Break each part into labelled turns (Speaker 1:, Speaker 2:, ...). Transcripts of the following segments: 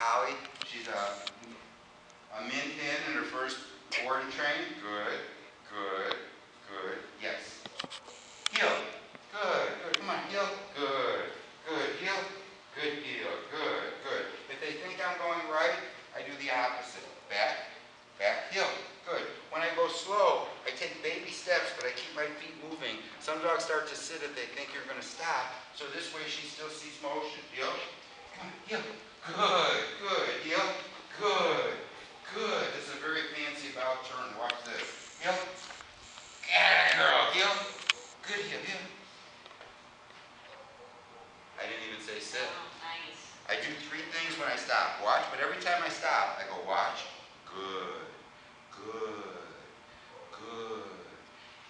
Speaker 1: Holly, she's a min pin in her first board and train. Good, good, good. Yes. Heel. Good, good. Come on, heel. Good, good. Heel. Good heel. Good, good. If they think I'm going right, I do the opposite. Back, back, heel. Good. When I go slow, I take baby steps, but I keep my feet moving. Some dogs start to sit if they think you're going to stop. So this way she still sees motion. Heel. Come on, heel. Good, good. Heel. Good, good. This is a very fancy about turn. Watch this. Heel. Yeah, girl. Heel. Good heel. Heel. I didn't even say sit.
Speaker 2: Oh, nice.
Speaker 1: I do 3 things when I stop. Watch, but every time I stop, I go watch. Good, good, good.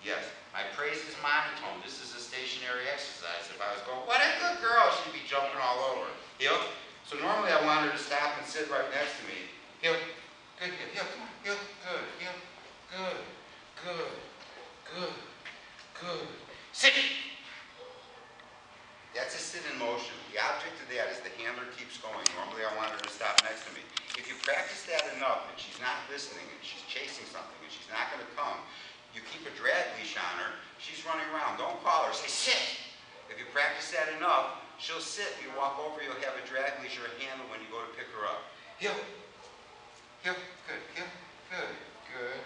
Speaker 1: Yes, my praise is monotone. This is a stationary exercise. If I was going, what a good girl, she'd be jumping all over. Heel. So normally I want her to stop and sit right next to me. Heel. Good heel. Heel. Come on. Heel. Good. Heel. Good. Good. Good. Good. Sit. That's a sit in motion. The object of that is the handler keeps going. Normally I want her to stop next to me. If you practice that enough and she's not listening and she's chasing something and she's not going to come, you keep a drag leash on her, she's running around. Don't call her, say sit. If you practice that enough, she'll sit. You walk over, you'll have a drag leash or a handle when you go to pick her up. Heel. Heel. Good. Heel. Good. Good.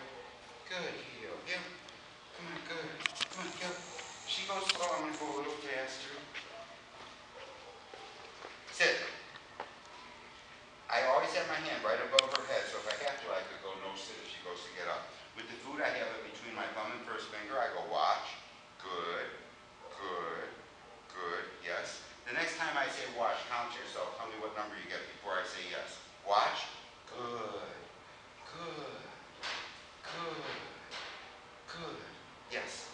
Speaker 1: Good. Heel. Heel. Come on. Good. Come on. Heel. She goes slow. I'm going to go a little faster. Sit. I always have my hand right above her head, so if I have to, I could go no sit if she goes to get up. With the food, I have it between my thumb and first finger. I go watch. Good. Good. Good. Yes. The next time I say watch, count to yourself. Tell me what number you get before I say yes. Watch. Good. Good. Good. Good. Yes.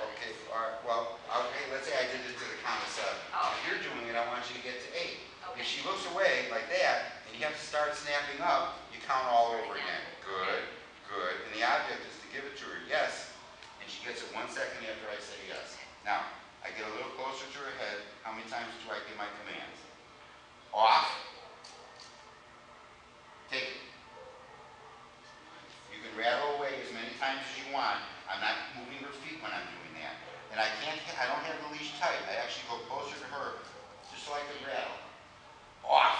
Speaker 1: Okay. All right. Well, okay. Let's say I did it to the count of 7.
Speaker 2: Oh.
Speaker 1: If you're doing it, I want you to get to 8.
Speaker 2: Okay.
Speaker 1: If she looks away like that, and you have to start snapping up, you count all over again. Good. Good. And the object is to give it to her. Yes. And she gets it 1 second after I say yes. Now, I get a little closer to her head. How many times do I give my commands? Off. Take it. You can rattle away as many times as you want. I'm not moving her feet when I'm doing that. And I don't have the leash tight. I actually go closer to her just so I can rattle. Off.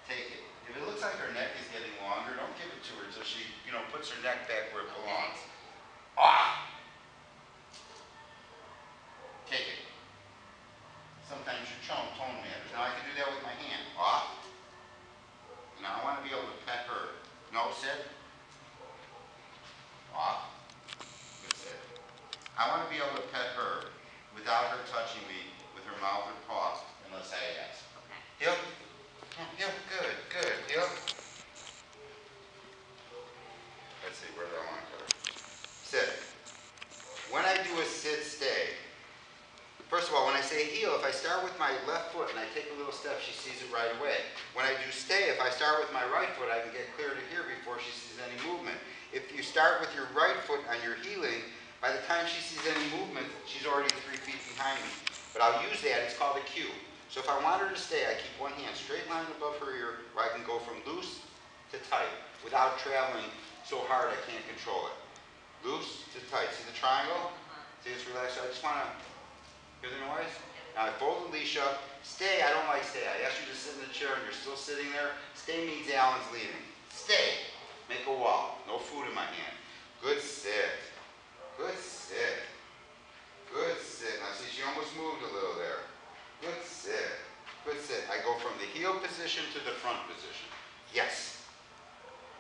Speaker 1: Take it. If it looks like her neck is getting longer, don't give it to her until she, puts her neck back where it belongs. Off. Take it. Sometimes your tone matters. Now I can do that with my hand. Off. Now I want to be able to pet her. No, sit. Off. Good sit. I want to be able to pet her without her touching me with her mouth or paws unless I ask.
Speaker 2: Okay.
Speaker 1: Heel. Heel. Good. Good. Heel. Let's see, where do I want to go? Sit. When I do a sit, stay. First of all, when I say heel, if I start with my left foot and I take a little step, she sees it right away. When I do stay, if I start with my right foot, I can get clear to here before she sees any movement. If you start with your right foot on your heeling, by the time she sees any movement, she's already 3 feet behind me. But I'll use that, it's called a cue. So if I want her to stay, I keep one hand straight line above her ear where I can go from loose to tight without traveling so hard I can't control it. Loose to tight. See the triangle? See it's relaxed? So I just want to hear the noise? Now I fold the leash up. Stay, I don't like stay. I asked you to sit in the chair and you're still sitting there. Stay means Allan's leaving. Stay. Make a wall. No food in my hand. Good sit. Good sit. Good sit. Now see, she almost moved a little there. Good sit. Good sit. I go from the heel position to the front position. Yes.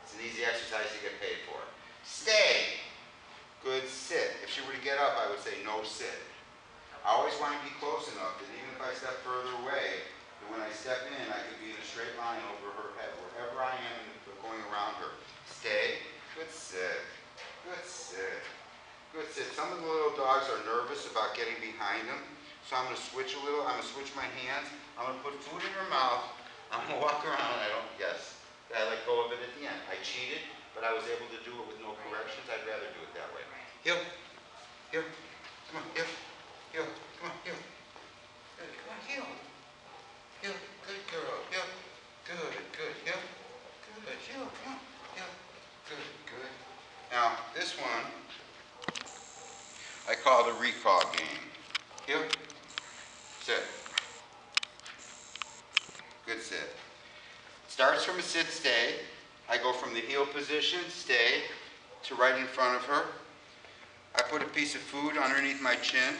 Speaker 1: It's an easy exercise you get paid for. Stay. Good sit. If she were to get up, I would say no sit. I always want to be close enough that even if I step further away, that when I step in, I could be in a straight line over her head, wherever I am going around her. Stay. Good sit. Good sit. Good sit. Some of the little dogs are nervous about getting behind them, so I'm going to switch a little. I'm going to switch my hands. I'm going to put food in her mouth. I'm going to walk around. I let go of it at the end. I cheated, but I was able to do it with no corrections. I'd rather do it that way. Heel. Heel. Come on. Heel. recall game. Heel, sit. Good sit. Starts from a sit stay. I go from the heel position, stay, to right in front of her. I put a piece of food underneath my chin.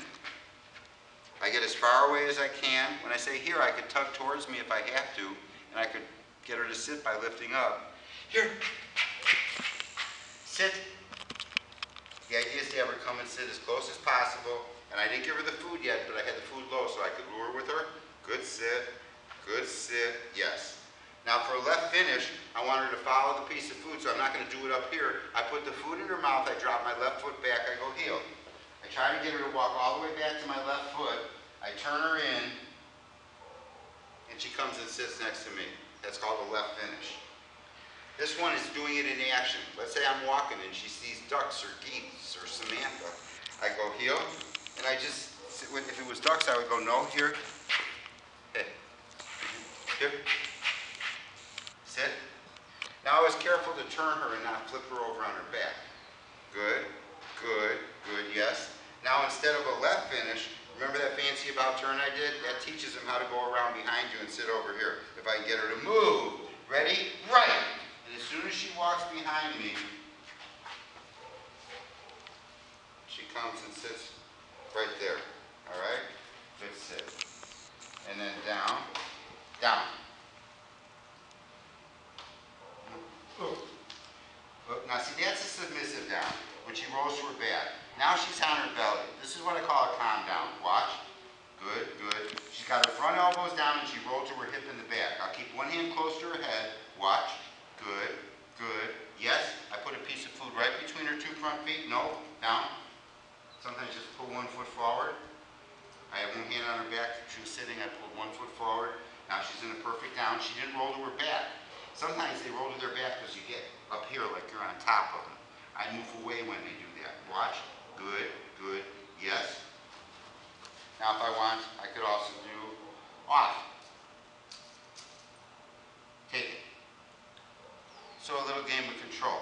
Speaker 1: I get as far away as I can. When I say here, I could tug towards me if I have to, and I could get her to sit by lifting up. Here. Sit. The idea is to have her come and sit as close as possible, and I didn't give her the food yet, but I had the food low so I could lure with her. Good sit, yes. Now for a left finish, I want her to follow the piece of food, so I'm not going to do it up here. I put the food in her mouth, I drop my left foot back, I go heel. I try to get her to walk all the way back to my left foot. I turn her in, and she comes and sits next to me. That's called a left finish. This one is doing it in action. Let's say I'm walking and she sees ducks or geese or Samantha. I go heel, and I just, if it was ducks, I would go no, here. Hey, here. Sit. Now I was careful to turn her and not flip her over on her back. Good, yes. Now instead of a left finish, remember that fancy about turn I did? That teaches him how to go around behind you and sit over here. If I can get her to move. Ready? Right. And as soon as she walks behind me, she comes and sits right there. All right? Good sit. And then down, down. Now see, that's a submissive down, when she rolls to her back. Now she's on her belly. This is what I call a calm down. Watch. Good. She's got her front elbows down and she rolled to her hip in the back. I'll keep one hand close to her head. Watch. Good. Yes, I put a piece of food right between her two front feet. No, down. Sometimes just pull one foot forward. I have one hand on her back. She was sitting, I pulled one foot forward. Now she's in a perfect down. She didn't roll to her back. Sometimes they roll to their back because you get up here like you're on top of them. I move away when they do that. Watch. Good. Yes. Now if I want, I could also do off. Take it. So a little game of control.